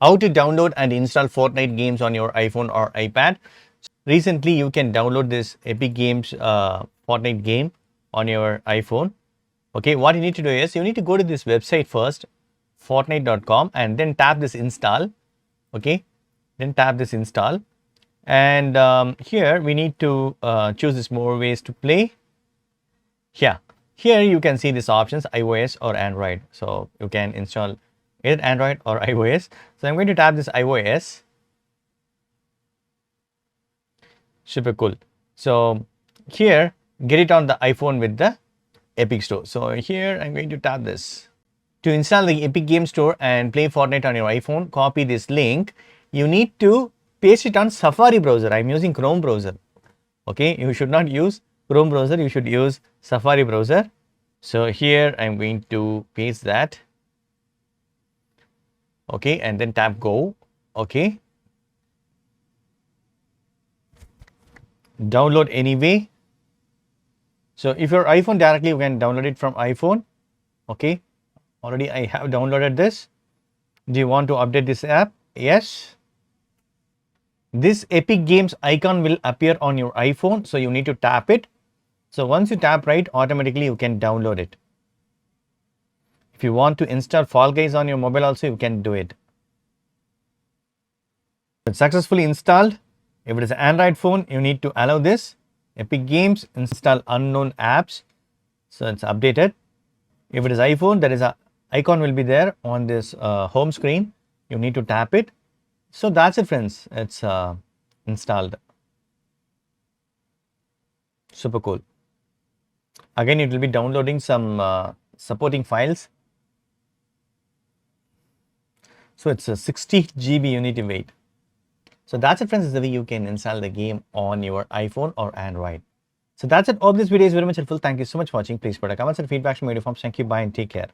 How to download and install Fortnite games on your iPhone or iPad. Recently, you can download this Epic Games Fortnite game on your iPhone. Okay, what you need to do is you need to go to this website first, fortnite.com, and then tap this install. Okay, then tap this install, and here we need to choose this more ways to play. Here you can see these options, iOS or Android. So you can install either Android or iOS. So I'm going to tap this iOS. Super cool. So here, get it on the iPhone with the Epic Store. So here I'm going to tap this. To install the Epic Game Store and play Fortnite on your iPhone, copy this link. You need to paste it on Safari browser. I'm using Chrome browser. Okay, you should not use Chrome browser, you should use Safari browser. So here I'm going to paste that. Okay, and then tap go. Okay. Download anyway. So if your iPhone directly, you can download it from iPhone. Okay. Already I have downloaded this. Do you want to update this app? Yes. This Epic Games icon will appear on your iPhone. So you need to tap it. So once you tap right, automatically you can download it. If you want to install Fall Guys on your mobile also, you can do it. It's successfully installed. If it is an Android phone, you need to allow this. Epic Games, install unknown apps. So it's updated. If it is iPhone, there is a icon will be there on this home screen. You need to tap it. So that's it, friends. It's installed. Super cool. Again, it will be downloading some supporting files. So it's a 60 GB you need to wait. So that's it, friends. This is the way you can install the game on your iPhone or Android. So that's it. Hope this video is very much helpful. Thank you so much for watching. Please put a comments and feedback to my forms. Thank you. Bye and take care.